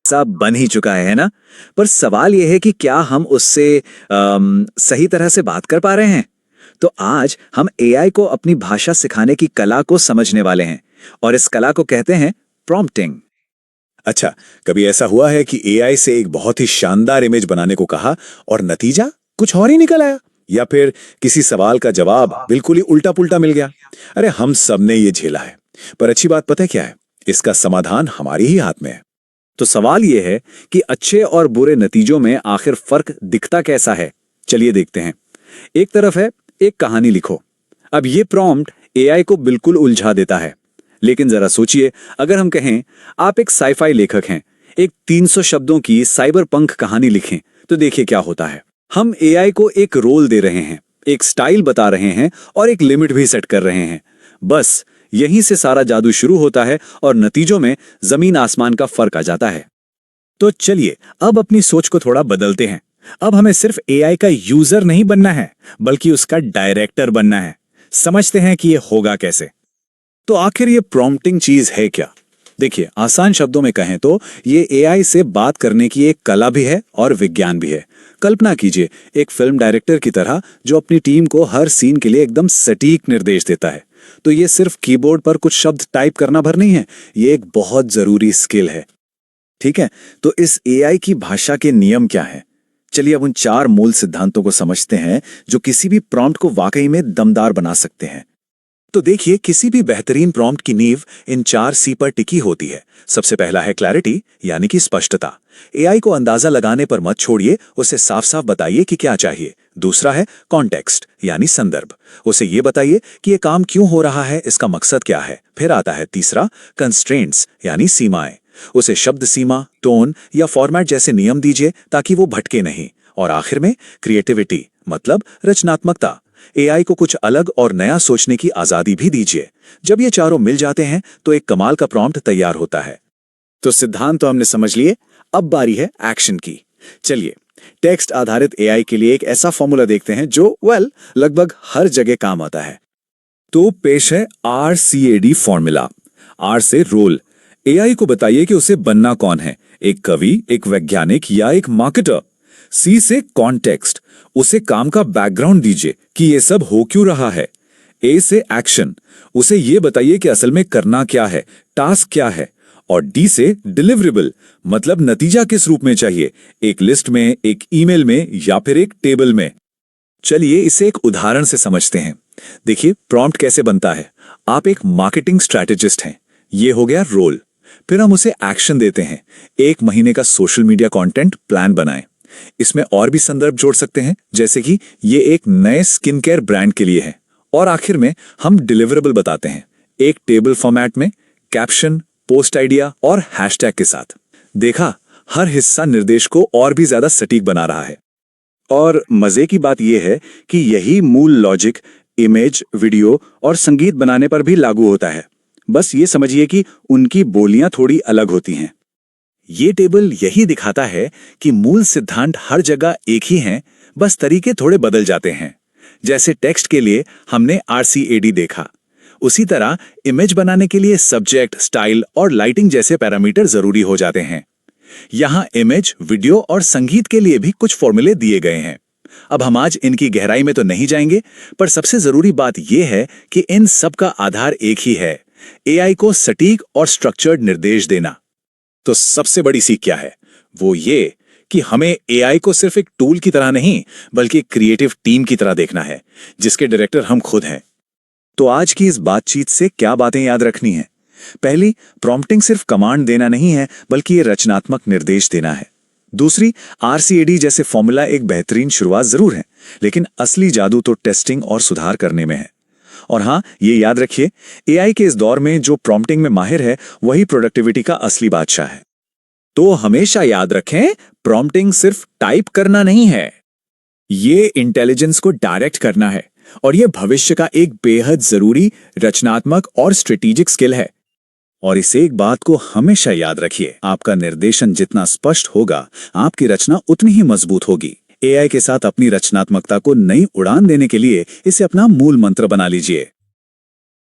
सा बन ही चुका है ना? पर सवाल यह है कि क्या हम उससे सही तरह से बात कर पा रहे हैं? तो आज हम एआई को अपनी भाषा सिखाने की कला को समझने वाले हैं और इस कला को कहते हैं प्रॉम्प्टिंग। अच्छा, कभी ऐसा हुआ है कि एआई से एक बहुत ही शानदार इमेज बनाने को कहा और नतीजा कुछ और ही निकल आया? या फिर किसी सवाल का जवाब बिल्कुल ही उल्टा पुल्टा मिल गया? अरे हम सब ने ये झेला है। पर अच्छी बात पता है क्या है? इसका समाधान हमारे ही हाथ में है। तो सवाल यह है कि अच्छे और बुरे नतीजों में आखिर फर्क दिखता कैसा है? चलिए देखते हैं। एक तरफ है एक कहानी लिखो। अब ये प्रॉम्प्ट एआई को बिल्कुल उलझा देता है। लेकिन जरा सोचिए, अगर हम कहें आप एक साईफाई लेखक हैं, एक 300 शब्दों की साइबरपंक कहानी लिखें, तो देखिए क्या होता है। हम एआई को एक रोल दे रहे हैं, एक स्टाइल बता रहे हैं और एक लिमिट भी सेट कर रहे हैं। बस यहीं से सारा जादू शुरू होता है और नतीजों में जमीन आसमान का फर्क आ जाता है। तो चलिए अब अपनी सोच को थोड़ा बदलते हैं। अब हमें सिर्फ एआई का यूजर नहीं बनना है, बल्कि उसका डायरेक्टर बनना है। समझते हैं कि ये होगा कैसे। तो आखिर ये प्रॉम्प्टिंग चीज है क्या? देखिए, आसान शब्दों में कहें तो ये एआई से बात करने की एक कला भी है और विज्ञान भी है। कल्पना कीजिए एक फिल्म डायरेक्टर की तरह जो अपनी टीम को हर सीन के लिए एकदम सटीक निर्देश देता है। तो ये सिर्फ कीबोर्ड पर कुछ शब्द टाइप करना भर नहीं है, ये एक बहुत जरूरी स्किल है। ठीक है, तो इस एआई की भाषा के नियम क्या है? चलिए अब उन 4 मूल सिद्धांतों को समझते हैं जो किसी भी प्रॉम्प्ट को वाकई में दमदार बना सकते हैं। तो देखिए, किसी भी बेहतरीन प्रॉम्प्ट की नींव इन 4 सी पर टिकी होती है। सबसे पहला है क्लैरिटी, यानी कि स्पष्टता। एआई को अंदाजा लगाने पर मत छोड़िए, उसे साफ साफ बताइए कि क्या चाहिए। दूसरा है कॉन्टेक्स्ट, यानी संदर्भ। उसे ये बताइए कि ये काम क्यों हो रहा है, इसका मकसद क्या है। फिर आता है तीसरा कंस्ट्रेंट्स, यानी सीमाएं। उसे शब्द सीमा, टोन या फॉर्मेट जैसे नियम दीजिए ताकि वो भटके नहीं। और आखिर में क्रिएटिविटी, मतलब रचनात्मकता। एआई को कुछ अलग और नया सोचने की आजादी भी दीजिए। जब ये चारों मिल जाते हैं तो एक कमाल का प्रॉम्प्ट तैयार होता है। तो सिद्धांत तो हमने समझ लिए, अब बारी है एक्शन की। चलिए टेक्स्ट आधारित एआई के लिए एक ऐसा फॉर्मूला देखते हैं जो लगभग हर जगह काम आता है। तो पेश है RCAD फॉर्मूला। R से रोल। एआई को बताइए कि उसे बनना कौन है, एक कवि, एक वैज्ञानिक या एक मार्केटर। C से कॉन्टेक्स्ट। उसे काम का बैकग्राउंड दीजिए कि ये सब हो क्यों रहा है। A से एक्शन। उसे ये बताइए कि असल में करना क्या है, टास्क क्या है। और D से डिलीवरेबल, मतलब नतीजा किस रूप में चाहिए, एक लिस्ट में, एक ईमेल में या फिर एक टेबल में। चलिए इसे एक उदाहरण से समझते हैं। देखिए प्रॉम्प्ट कैसे बनता है। आप एक मार्केटिंग स्ट्रैटेजिस्ट हैं, ये हो गया रोल। फिर हम उसे एक्शन देते हैं, 1 महीने का सोशल मीडिया कंटेंट प्लान बनाएं। इसमें और भी संदर्भ जोड़ सकते हैं, जैसे कि ये एक नए स्किन केयर ब्रांड के लिए है। और आखिर में हम डिलीवरेबल बताते हैं, एक टेबल फॉर्मेट में, कैप्शन, पोस्ट आइडिया और हैशटैग के साथ। देखा, हर हिस्सा निर्देश को और भी ज्यादा सटीक बना रहा है। और मजे की बात यह है कि यही मूल लॉजिक इमेज, वीडियो और संगीत बनाने पर भी लागू होता है। बस ये समझिए कि उनकी बोलियां थोड़ी अलग होती हैं। ये टेबल यही दिखाता है कि मूल सिद्धांत हर जगह एक ही हैं, बस तरीके थोड़े बदल जाते हैं। जैसे टेक्स्ट के लिए हमने RCAD देखा, उसी तरह इमेज बनाने के लिए सब्जेक्ट, स्टाइल और लाइटिंग जैसे पैरामीटर जरूरी हो जाते हैं। यहाँ इमेज, वीडियो और संगीत के लिए भी कुछ फॉर्मूले दिए गए हैं। अब हम आज इनकी गहराई में तो नहीं जाएंगे, पर सबसे जरूरी बात यह है कि इन सब का आधार एक ही है, एआई को सटीक और स्ट्रक्चर्ड निर्देश देना। तो सबसे बड़ी सीख क्या है? वो ये कि हमें एआई को सिर्फ एक टूल की तरह नहीं, बल्कि क्रिएटिव टीम की तरह देखना है, जिसके डायरेक्टर हम खुद हैं। तो आज की इस बातचीत से क्या बातें याद रखनी है? पहली, प्रॉम्प्टिंग सिर्फ कमांड देना नहीं है, बल्कि ये रचनात्मक निर्देश देना है। दूसरी, RCAD जैसे फॉर्मूला एक बेहतरीन शुरुआत जरूर है, लेकिन असली जादू तो टेस्टिंग और सुधार करने में है। और हाँ, ये याद रखिए, एआई के इस दौर में जो प्रॉम्प्टिंग में माहिर है, वही प्रोडक्टिविटी का असली बादशाह है। तो हमेशा याद रखें, प्रॉम्प्टिंग सिर्फ टाइप करना नहीं है, ये इंटेलिजेंस को डायरेक्ट करना है। और ये भविष्य का एक बेहद जरूरी, रचनात्मक और स्ट्रेटेजिक स्किल है। और इस एक बात को हमेशा याद रखिए, आपका निर्देशन जितना स्पष्ट होगा, आपकी रचना उतनी ही मजबूत होगी। एआई के साथ अपनी रचनात्मकता को नई उड़ान देने के लिए इसे अपना मूल मंत्र बना लीजिए।